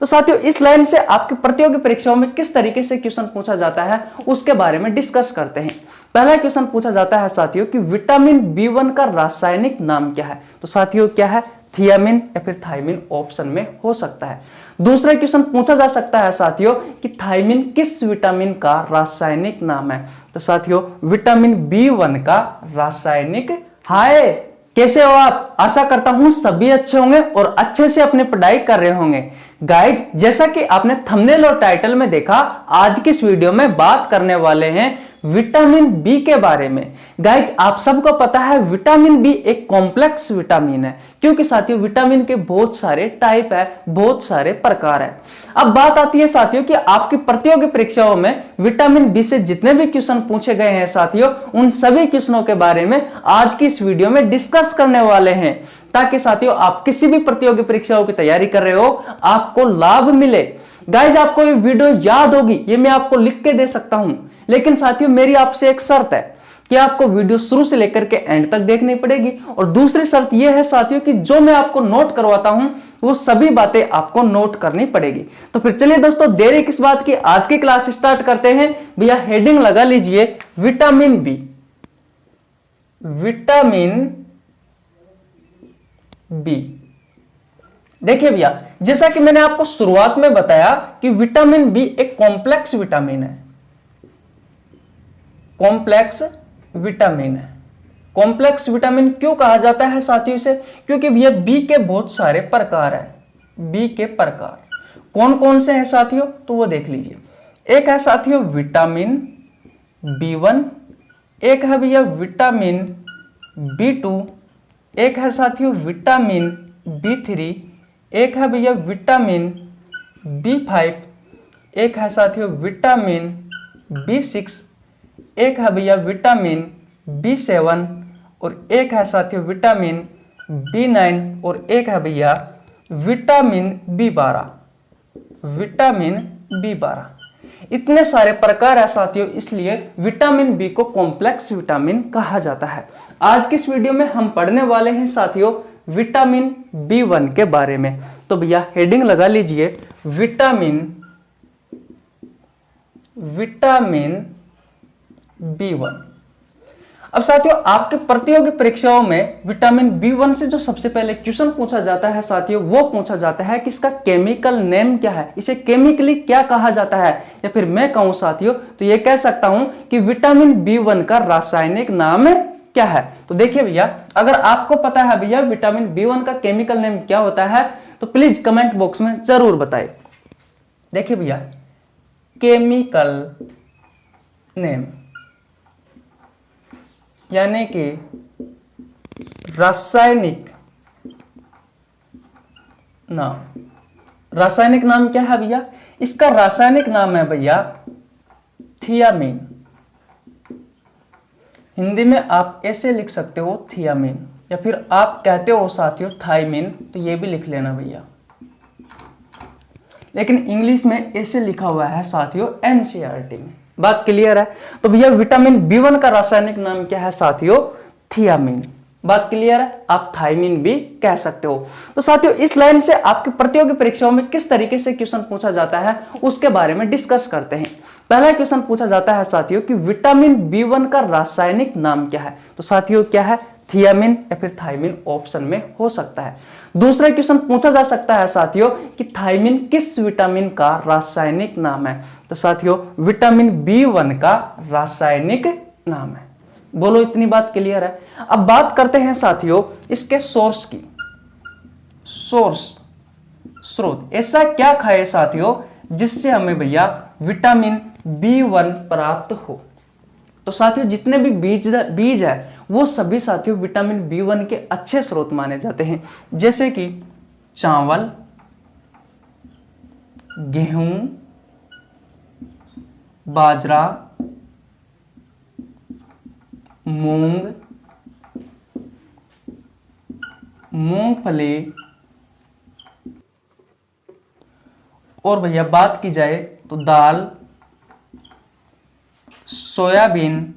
तो साथियों इस लाइन से आपकी प्रतियोगी परीक्षाओं में किस तरीके से क्वेश्चन पूछा जाता है उसके बारे में डिस्कस करते हैं। पहला क्वेश्चन पूछा जाता है साथियों कि विटामिन B1 का रासायनिक नाम क्या है। तो साथियों क्या है, थियामिन या फिर थायमिन ऑप्शन में हो सकता है। दूसरा क्वेश्चन पूछा जा सकता है साथियों कि थायमिन किस विटामिन का रासायनिक नाम है। तो साथियों विटामिन B1 का रासायनिक। हाय, कैसे हो आप? आशा करता हूं सभी अच्छे होंगे और अच्छे से अपनी पढ़ाई कर रहे होंगे। गाइज, जैसा कि आपने थंबनेल और टाइटल में देखा, आज की इस वीडियो में बात करने वाले हैं विटामिन बी के बारे में। गाइज, आप सबको पता है विटामिन बी एक कॉम्प्लेक्स विटामिन है, क्योंकि साथियों विटामिन के बहुत सारे टाइप है, बहुत सारे प्रकार है। अब बात आती है साथियों कि आपकी प्रतियोगी परीक्षाओं में विटामिन बी से जितने भी क्वेश्चन पूछे गए हैं साथियों, उन सभी क्वेश्चनों के बारे में आज की इस वीडियो में डिस्कस करने वाले हैं, ताकि साथियों आप किसी भी प्रतियोगी परीक्षाओं की तैयारी कर रहे हो, आपको लाभ मिले। गाइज, आपको ये वीडियो याद होगी, ये मैं आपको लिख के दे सकता हूं, लेकिन साथियों मेरी आपसे एक शर्त है कि आपको वीडियो शुरू से लेकर के एंड तक देखनी पड़ेगी। और दूसरी शर्त यह है साथियों कि जो मैं आपको नोट करवाता हूं वो सभी बातें आपको नोट करनी पड़ेगी। तो फिर चलिए दोस्तों, देरी किस बात की, आज की क्लास स्टार्ट करते हैं। भैया हेडिंग लगा लीजिए विटामिन बी। विटामिन बी, देखिए भैया, जैसा कि मैंने आपको शुरुआत में बताया कि विटामिन बी एक कॉम्प्लेक्स विटामिन है। कॉम्प्लेक्स विटामिन है। कॉम्प्लेक्स विटामिन क्यों कहा जाता है साथियों इसे? क्योंकि भैया बी के बहुत सारे प्रकार हैं। बी के प्रकार कौन कौन से हैं साथियों, तो वो देख लीजिए। एक है साथियों विटामिन B1, एक है भैया विटामिन B2, एक है साथियों विटामिन B3, एक है भैया विटामिन B5, एक है साथियों विटामिन B6, एक है भैया विटामिन B7 और एक है साथियों विटामिन B9 और एक है भैया विटामिन B12। विटामिन B12, इतने सारे प्रकार है साथियों, इसलिए विटामिन बी को कॉम्प्लेक्स विटामिन कहा जाता है। आज की इस वीडियो में हम पढ़ने वाले हैं साथियों विटामिन B1 के बारे में। तो भैया हेडिंग लगा लीजिए विटामिन B1। अब साथियों आपके प्रतियोगी परीक्षाओं में विटामिन B1 से जो सबसे पहले क्वेश्चन पूछा जाता है साथियों, वो पूछा जाता है कि इसका केमिकल नेम क्या है, इसे केमिकली क्या कहा जाता है। या फिर मैं कहूं साथियों तो ये कह सकता हूं कि विटामिन B1 का रासायनिक नाम क्या है। तो देखिए भैया, अगर आपको पता है भैया विटामिन B1 का केमिकल नेम क्या होता है तो प्लीज कमेंट बॉक्स में जरूर बताएं। देखिए भैया, केमिकल नेम यानी कि रासायनिक नाम। रासायनिक नाम क्या है भैया? इसका रासायनिक नाम है भैया थियामिन। हिंदी में आप ऐसे लिख सकते हो थियामिन, या फिर आप कहते हो साथियों थायमिन, तो ये भी लिख लेना भैया, लेकिन इंग्लिश में ऐसे लिखा हुआ है साथियों एनसीईआरटी में। बात क्लियर है? तो भैया विटामिन B1 का रासायनिक नाम क्या है साथियों? थियामिन। बात क्लियर है? आप थायमिन भी कह सकते हो। तो साथियों इस लाइन से आपकी प्रतियोगी परीक्षाओं में किस तरीके से क्वेश्चन पूछा जाता है उसके बारे में डिस्कस करते हैं। पहला क्वेश्चन पूछा जाता है साथियों कि विटामिन B1 का रासायनिक नाम क्या है। तो साथियों क्या है, थियामिन या फिर थायमिन ऑप्शन में हो सकता है। दूसरा क्वेश्चन पूछा जा सकता है साथियों कि थायमिन किस विटामिन का रासायनिक नाम है। तो साथियों विटामिन B1 का रासायनिक नाम है। बोलो, इतनी बात क्लियर है? अब बात करते हैं साथियों इसके सोर्स की। सोर्स, स्रोत, ऐसा क्या खाए साथियों जिससे हमें भैया विटामिन B1 प्राप्त हो। तो साथियों जितने भी बीज है वो सभी साथियों विटामिन B1 के अच्छे स्रोत माने जाते हैं, जैसे कि चावल, गेहूं, बाजरा, मूंग, मूंगफली, और भैया बात की जाए तो दाल, सोयाबीन,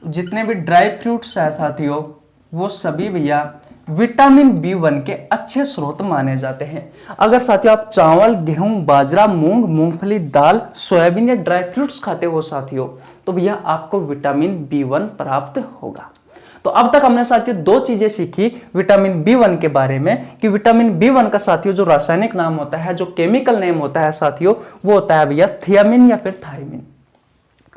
जितने भी ड्राई फ्रूट्स है साथियों वो सभी भैया विटामिन B1 के अच्छे स्रोत माने जाते हैं। अगर साथियों आप चावल, गेहूं, बाजरा, मूंग, मूंगफली, दाल, सोयाबीन या ड्राई फ्रूट्स खाते हो साथियों, तो भैया आपको विटामिन B1 प्राप्त होगा। तो अब तक हमने साथियों दो चीजें सीखी विटामिन B1 के बारे में, कि विटामिन B1 का साथियों जो रासायनिक नाम होता है, जो केमिकल नेम होता है साथियों, वो होता है भैया थियामिन या फिर थायमिन।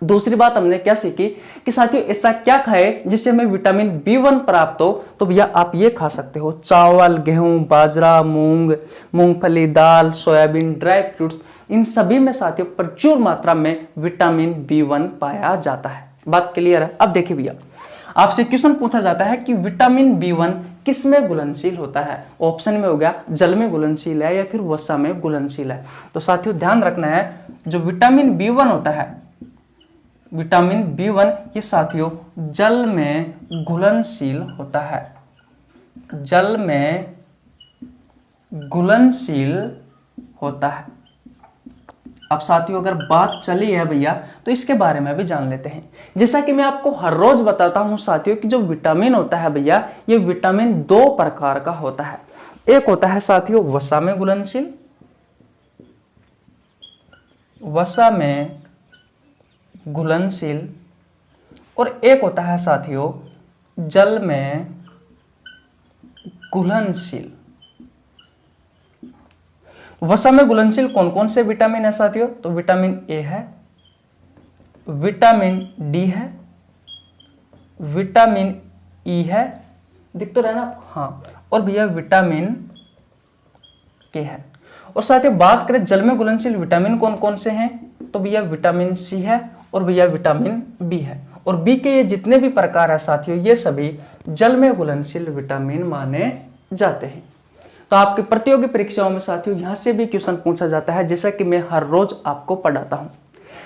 दूसरी बात हमने क्या सीखी कि साथियों ऐसा क्या खाए जिससे हमें विटामिन B1 प्राप्त हो, तो भैया आप ये खा सकते हो चावल, गेहूं, बाजरा, मूंग, मूंगफली, दाल, सोयाबीन, ड्राई फ्रूट्स, इन सभी में साथियों प्रचुर मात्रा में विटामिन B1 पाया जाता है। बात क्लियर है? अब देखिए भैया, आपसे क्वेश्चन पूछा जाता है कि विटामिन B1 किस में घुलनशील होता है। ऑप्शन में हो गया जल में घुलनशील है या फिर वसा में घुलनशील है। तो साथियों ध्यान रखना है, जो विटामिन B1 होता है, विटामिन B1 ये साथियों जल में घुलनशील होता है, जल में घुलनशील होता है। अब साथियों अगर बात चली है भैया तो इसके बारे में भी जान लेते हैं। जैसा कि मैं आपको हर रोज बताता हूं साथियों कि जो विटामिन होता है भैया, ये विटामिन दो प्रकार का होता है। एक होता है साथियों वसा में घुलनशील, वसा में घुलनशील, और एक होता है साथियों जल में घुलनशील। वसा में घुलनशील कौन कौन से विटामिन है साथियों? तो विटामिन ए है, विटामिन डी है, विटामिन ई है, दिख तो रहा है ना आपको? हाँ, और भैया विटामिन के है। और साथियों बात करें जल में घुलनशील विटामिन कौन कौन से हैं, तो भैया विटामिन सी है और भैया विटामिन बी है। और बी के ये जितने भी प्रकार है साथियों, ये सभी जल में घुलनशील विटामिन माने जाते हैं। तो आपकी प्रतियोगी परीक्षाओं में साथियों यहां से भी क्वेश्चन पूछा जाता है, जैसा कि मैं हर रोज आपको पढ़ाता हूं।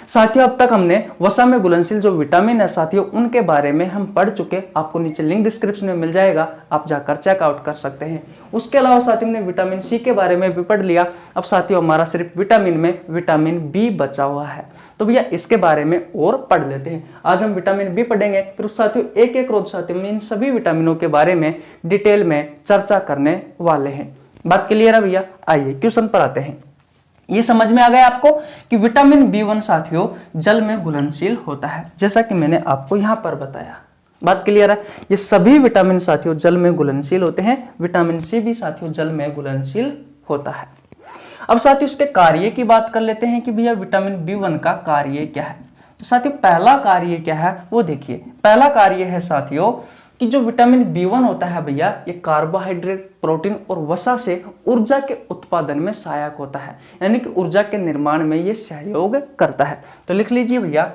साथियों अब तक हमने वसा में घुलनशील जो विटामिन है साथियों उनके बारे में हम पढ़ चुके, आपको नीचे लिंक डिस्क्रिप्शन में मिल जाएगा, आप जाकर चेकआउट कर सकते हैं। उसके अलावा साथियों हमने विटामिन सी के बारे में भी पढ़ लिया। अब साथियों हमारा सिर्फ विटामिन में विटामिन बी बचा हुआ है, तो भैया इसके बारे में और पढ़ लेते हैं। आज हम विटामिन बी पढ़ेंगे, फिर साथियों एक एक रोज साथियों इन सभी विटामिनों के बारे में डिटेल में चर्चा करने वाले हैं। बात क्लियर है भैया? आइए क्वेश्चन पर आते हैं। ये समझ में आ गया आपको कि विटामिन B1 साथियों जल में घुलनशील होता है, जैसा कि मैंने आपको यहां पर बताया। बात क्लियर है? ये सभी विटामिन साथियों जल में घुलनशील होते हैं। विटामिन सी भी साथियों जल में घुलनशील होता है। अब साथियों इसके कार्य की बात कर लेते हैं कि भैया विटामिन B1 का कार्य क्या है। तो साथियों पहला कार्य क्या है वो देखिए। पहला कार्य है साथियों कि जो विटामिन B1 होता है भैया, ये कार्बोहाइड्रेट, प्रोटीन और वसा से ऊर्जा के उत्पादन में सहायक होता है, यानी कि ऊर्जा के निर्माण में ये सहयोग करता है। तो लिख लीजिए भैया,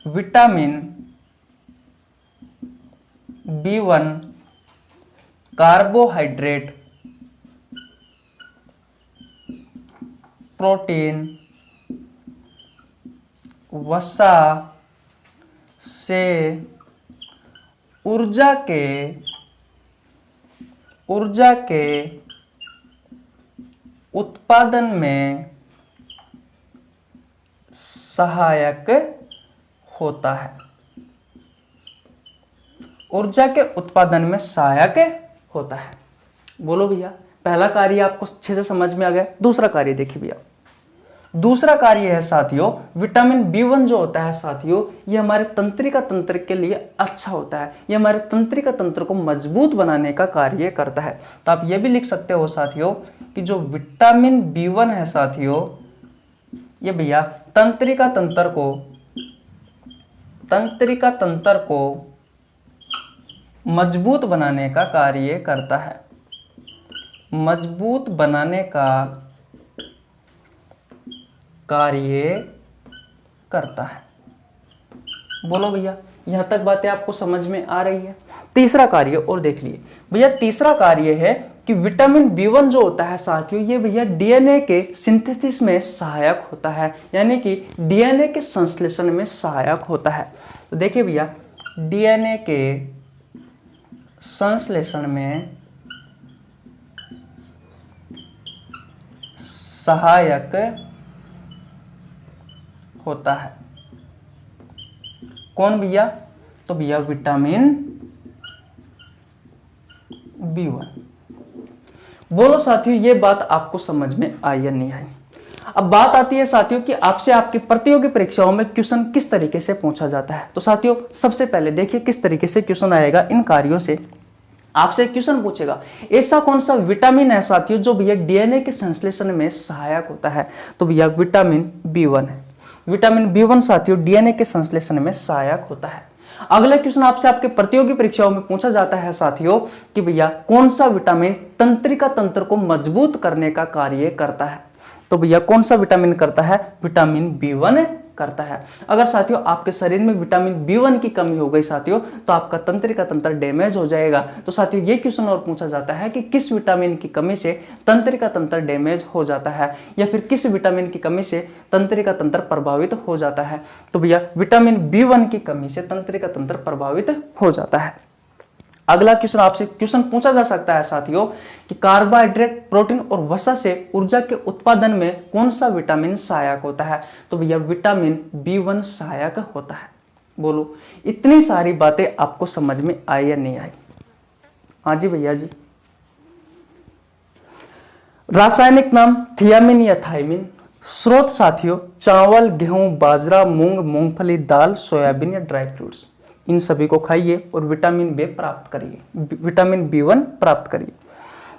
विटामिन B1 कार्बोहाइड्रेट, प्रोटीन, वसा से ऊर्जा के उत्पादन में सहायक होता है। ऊर्जा के उत्पादन में सहायक होता है। बोलो भैया, पहला कार्य आपको अच्छे से समझ में आ गया। दूसरा कार्य देखिए भैया, दूसरा कार्य है साथियों विटामिन B1 जो होता है साथियों, ये हमारे तंत्रिका तंत्र के लिए अच्छा होता है। ये हमारे तंत्रिका तंत्र को मजबूत बनाने का कार्य करता है। तो आप ये भी लिख सकते हो साथियों कि जो विटामिन B1 है साथियों, ये भैया तंत्रिका तंत्र को मजबूत बनाने का कार्य करता है, मजबूत बनाने का कार्य करता है। बोलो भैया, यहां तक बातें आपको समझ में आ रही है? तीसरा कार्य और देख लिए भैया। तीसरा कार्य है कि विटामिन B1 जो होता है साथियों, ये भैया डीएनए के सिंथेसिस में सहायक होता है, यानी कि डीएनए के संश्लेषण में सहायक होता है। तो देखिए भैया, डीएनए के संश्लेषण में सहायक होता है। कौन भैया? तो भैया विटामिन B1। बोलो साथियों, ये बात आपको समझ में आई या नहीं आई? अब बात आती है साथियों कि आपसे आपकी प्रतियोगी परीक्षाओं में क्वेश्चन किस तरीके से पूछा जाता है। तो साथियों सबसे पहले देखिए किस तरीके से क्वेश्चन आएगा। इन कार्यों से आपसे क्वेश्चन पूछेगा, ऐसा कौन सा विटामिन है साथियों जो भैया डीएनए के संश्लेषण में सहायक होता है? तो भैया विटामिन B1 है। विटामिन B1 साथियों डीएनए के संश्लेषण में सहायक होता है। अगला क्वेश्चन आपसे आपके प्रतियोगी परीक्षाओं में पूछा जाता है साथियों कि भैया कौन सा विटामिन तंत्रिका तंत्र को मजबूत करने का कार्य करता है? तो भैया कौन सा विटामिन करता है? विटामिन B1 करता है। अगर साथियों आपके शरीर में विटामिन B1 की कमी हो गई साथियों तो आपका तंत्रिका तंत्र डैमेज हो जाएगा। तो साथियों ये क्वेश्चन और पूछा जाता है कि किस विटामिन की कमी से तंत्रिका तंत्र डैमेज हो जाता है, या फिर किस विटामिन की कमी से तंत्रिका तंत्र प्रभावित हो जाता है? तो भैया विटामिन B1 की कमी से तंत्रिका तंत्र प्रभावित हो जाता है। अगला क्वेश्चन आपसे क्वेश्चन पूछा जा सकता है साथियों कि कार्बोहाइड्रेट, प्रोटीन और वसा से ऊर्जा के उत्पादन में कौन सा विटामिन सहायक होता है? तो भैया विटामिन B1 सहायक होता है। बोलो इतनी सारी बातें आपको समझ में आई या नहीं आई? हाँ जी भैया जी। रासायनिक नाम थियामिन या थाइमिन। स्रोत साथियों चावल, गेहूं, बाजरा, मूंग, मूंगफली, दाल, सोयाबीन या ड्राई फ्रूट्स। इन सभी को खाइए और विटामिन B प्राप्त करिए, विटामिन B1 प्राप्त करिए।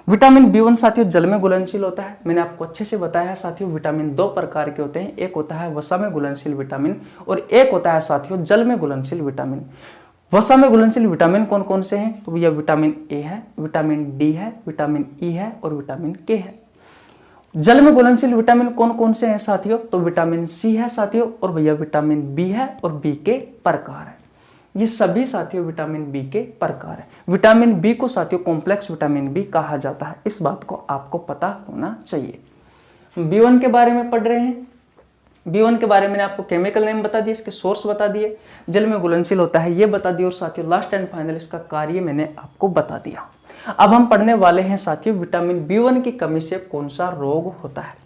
विटामिन B1 साथियों जल में घुलनशील होता है। मैंने आपको अच्छे से बताया है साथियों विटामिन दो प्रकार के होते हैं, एक होता है वसा में घुलनशील विटामिन और एक होता है साथियों जल में घुलनशील विटामिन। वसा में घुलनशील विटामिन कौन कौन से हैं? तो भैया विटामिन A है, विटामिन D है, विटामिन E है और विटामिन K है। जल में घुलनशील विटामिन कौन कौन से हैं साथियों? तो विटामिन C है साथियों और भैया विटामिन B है और B के प्रकार है। ये सभी साथियों विटामिन B के प्रकार है। विटामिन B को साथियों कॉम्प्लेक्स विटामिन B कहा जाता है। इस बात को आपको पता होना चाहिए। B1 के बारे में पढ़ रहे हैं। B1 के बारे में मैंने आपको केमिकल नेम बता दिए, इसके सोर्स बता दिए, जल में घुलनशील होता है ये बता दिया और साथियों लास्ट एंड फाइनल इसका कार्य मैंने आपको बता दिया। अब हम पढ़ने वाले हैं साथियों विटामिन B1 की कमी से कौन सा रोग होता है।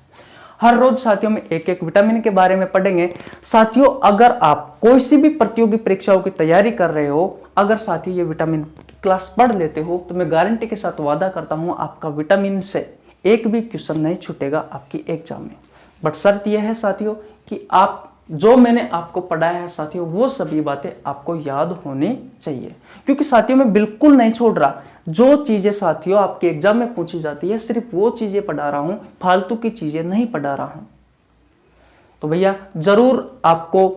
हर रोज साथियों में एक एक विटामिन के बारे में पढ़ेंगे। साथियों अगर आप कोई सी भी प्रतियोगी परीक्षाओं की तैयारी कर रहे हो, अगर साथियों ये विटामिन क्लास पढ़ लेते हो तो मैं गारंटी के साथ वादा करता हूं आपका विटामिन से एक भी क्वेश्चन नहीं छूटेगा आपकी एग्जाम में। बट शर्त यह है साथियों कि आप जो मैंने आपको पढ़ाया है साथियों वो सभी बातें आपको याद होनी चाहिए, क्योंकि साथियों मैं बिल्कुल नहीं छोड़ रहा। जो चीजें साथियों आपके एग्जाम में पूछी जाती है सिर्फ वो चीजें पढ़ा रहा हूं, फालतू की चीजें नहीं पढ़ा रहा हूं। तो भैया जरूर आपको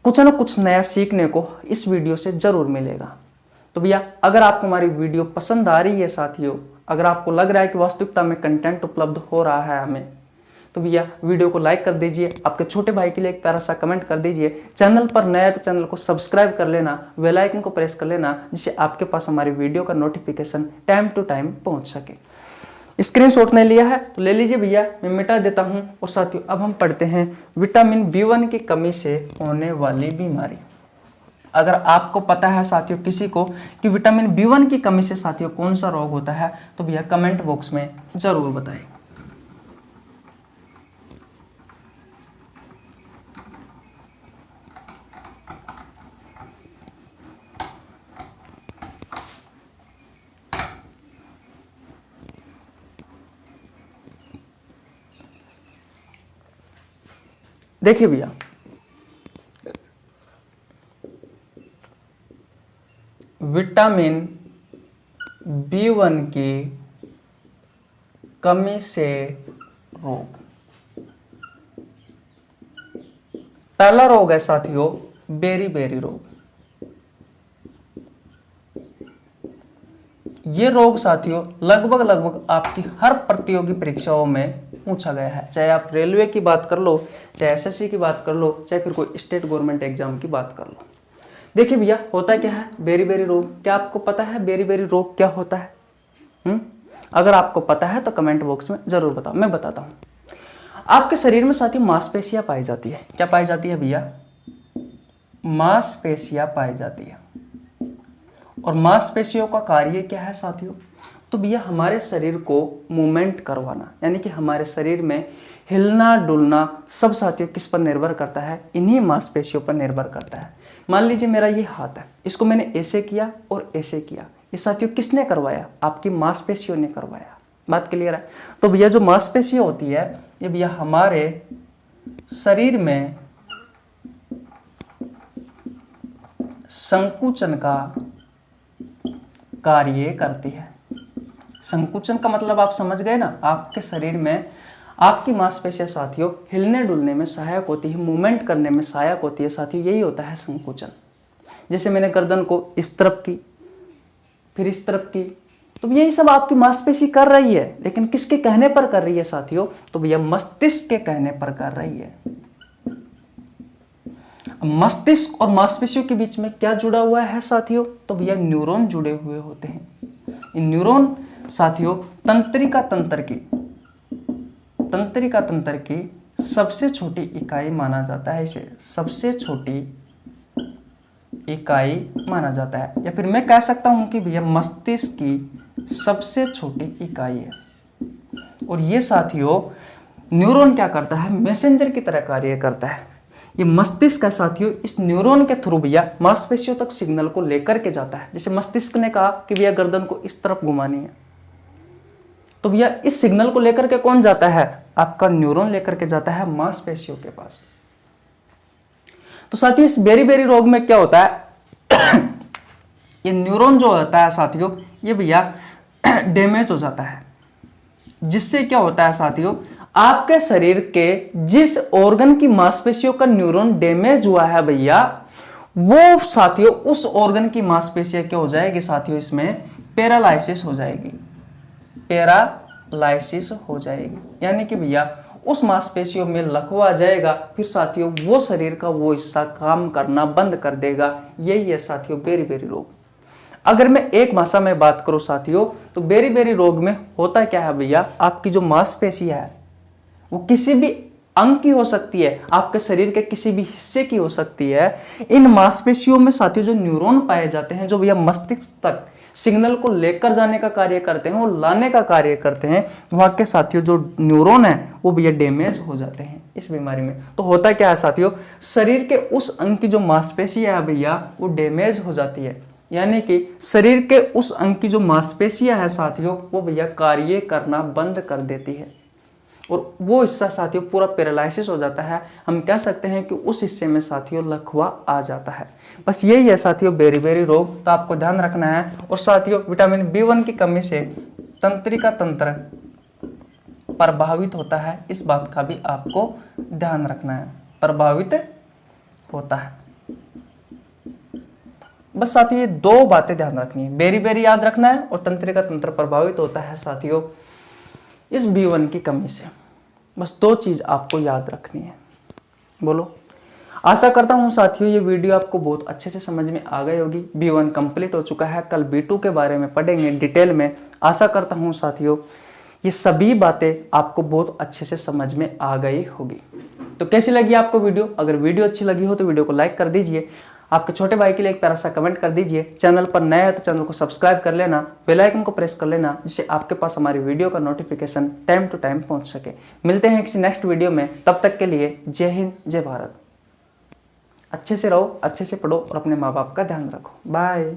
कुछ ना कुछ नया सीखने को इस वीडियो से जरूर मिलेगा। तो भैया अगर आपको हमारी वीडियो पसंद आ रही है साथियों, अगर आपको लग रहा है कि वास्तविकता में कंटेंट उपलब्ध हो रहा है हमें, तो भैया वीडियो को लाइक कर दीजिए, आपके छोटे भाई के लिए एक प्यारा सा कमेंट कर दीजिए। चैनल पर नया है तो चैनल को सब्सक्राइब कर लेना, बेल आइकन को प्रेस कर लेना, जिससे आपके पास हमारी वीडियो का नोटिफिकेशन टाइम टू टाइम पहुंच सके। स्क्रीनशॉट नहीं लिया है तो ले लीजिए भैया, मैं मिटा देता हूं। और साथियों अब हम पढ़ते हैं विटामिन B1 की कमी से होने वाली बीमारी। अगर आपको पता है साथियों किसी को कि विटामिन B1 की कमी से साथियों कौन सा रोग होता है तो भैया कमेंट बॉक्स में जरूर बताएं। देखिए भैया विटामिन B1 की कमी से रोग, पहला रोग है साथियों बेरी रोग। ये रोग साथियों लगभग आपकी हर प्रतियोगी परीक्षाओं में पूछा गया है, चाहे आप रेलवे की बात कर लो, चाहे SSC की बात कर लो, चाहे फिर कोई स्टेट गवर्नमेंट एग्जाम की बात कर लो। देखिए भैया होता क्या है बेरी रोग। क्या आपको पता है बेरी रोग क्या होता है? अगर आपको पता है तो कमेंट बॉक्स में जरूर बताओ, मैं बताता हूं। आपके शरीर में साथियों मांसपेशियां पाई जाती है। क्या पाई जाती है भैया? मांसपेशियां पाई जाती है। और मांसपेशियों का कार्य क्या है साथियों? तो भैया हमारे शरीर को मूवमेंट करवाना, यानी कि हमारे शरीर में हिलना डुलना सब साथियों किस पर निर्भर करता है? इन्हीं मांसपेशियों पर निर्भर करता है। मान लीजिए मेरा ये हाथ है, इसको मैंने ऐसे किया और ऐसे किया, ये साथियों किसने करवाया? आपकी मांसपेशियों ने करवाया। बात क्लियर है? तो भैया जो मांसपेशियां होती है ये भैया हमारे शरीर में संकुचन का कार्य करती है। संकुचन का मतलब आप समझ गए ना, आपके शरीर में आपकी मांसपेशियां साथियों हिलने डुलने में सहायक होती है, मूवमेंट करने में सहायक होती है साथियों, यही होता है संकुचन। जैसे मैंने गर्दन को इस तरफ की, फिर इस तरफ की, तो यही सब आपकी मांसपेशी कर रही है, लेकिन किसके कहने पर कर रही है साथियों? तो भैया मस्तिष्क के कहने पर कर रही है। मस्तिष्क और मांसपेशियों के बीच में क्या जुड़ा हुआ है साथियों? तो भैया न्यूरॉन जुड़े हुए होते हैं। इन न्यूरॉन साथियों तंत्रिका तंत्र की सबसे छोटी इकाई माना जाता है, इसे सबसे छोटी इकाई माना जाता है, या फिर मैं कह सकता हूं कि भैया मस्तिष्क की सबसे छोटी इकाई है। और ये साथियों न्यूरॉन क्या करता है? मैसेंजर की तरह कार्य करता है। ये मस्तिष्क है साथियों, इस न्यूरॉन के थ्रू भैया मांसपेशियों तक सिग्नल को लेकर के जाता है। जैसे मस्तिष्क ने कहा कि भैया गर्दन को इस तरफ घुमानी है, तो भैया इस सिग्नल को लेकर के कौन जाता है? आपका न्यूरॉन लेकर के जाता है मांसपेशियों के पास। तो साथियों इस बेरी रोग में क्या होता है? ये न्यूरॉन जो होता है साथियों ये भैया डैमेज हो जाता है, जिससे क्या होता है साथियों, आपके शरीर के जिस ऑर्गन की मांसपेशियों का न्यूरॉन डैमेज हुआ है भैया, वो साथियों उस ऑर्गन की मांसपेशियां क्या हो जाएगी साथियों, इसमें पैरालाइसिस हो जाएगी, पैरालाइसिस हो जाएगी। यानी कि भैया उस मांसपेशियों में लकवा आ जाएगा, फिर साथियों वो शरीर का वो हिस्सा काम करना बंद कर देगा। यही है साथियों बेरी रोग। अगर मैं एक भाषा में बात करूं साथियों, तो बेरी रोग में होता क्या है भैया, आपकी जो मांसपेशी है वो किसी भी अंग की हो सकती है, आपके शरीर के किसी भी हिस्से की हो सकती है। इन मांसपेशियों में साथियों जो न्यूरॉन पाए जाते हैं, जो भैया मस्तिष्क तक सिग्नल को लेकर जाने का कार्य करते हैं और लाने का कार्य करते हैं, वहां के साथियों जो न्यूरॉन है वो भैया डैमेज हो जाते हैं इस बीमारी में। तो होता क्या है साथियों, शरीर के उस अंग की जो मांसपेशी है भैया वो डैमेज हो जाती है। यानी कि शरीर के उस अंग की जो मांसपेशियां है साथियों वो भैया कार्य करना बंद कर देती है, और वो हिस्सा साथियों पूरा पैरालाइसिस हो जाता है। हम कह सकते हैं कि उस हिस्से में साथियों लकवा आ जाता है। बस यही है साथियों बेरी रोग। तो आपको ध्यान रखना है। और साथियों विटामिन B1 की कमी से तंत्रिका तंत्र प्रभावित होता है, इस बात का भी आपको ध्यान रखना है, प्रभावित होता है। बस साथियों ये दो बातें ध्यान रखनी है, बेरी याद रखना है और तंत्रिका तंत्र प्रभावित होता है साथियों इस B1 की कमी से। बस दो चीज आपको याद रखनी है। बोलो। आशा करता हूं साथियों ये वीडियो आपको बहुत अच्छे से समझ में आ गई होगी। B1 कंप्लीट हो चुका है, कल B2 के बारे में पढ़ेंगे डिटेल में। आशा करता हूं साथियों ये सभी बातें आपको बहुत अच्छे से समझ में आ गई होगी। तो कैसी लगी आपको वीडियो? अगर वीडियो अच्छी लगी हो तो वीडियो को लाइक कर दीजिए, आपके छोटे भाई के लिए एक प्यारा सा कमेंट कर दीजिए, चैनल पर नया है तो चैनल को सब्सक्राइब कर लेना, बेल आइकन को प्रेस कर लेना, जिससे आपके पास हमारी वीडियो का नोटिफिकेशन टाइम टू टाइम पहुंच सके। मिलते हैं किसी नेक्स्ट वीडियो में, तब तक के लिए जय हिंद जय भारत। अच्छे से रहो, अच्छे से पढ़ो और अपने माँ बाप का ध्यान रखो। बाय।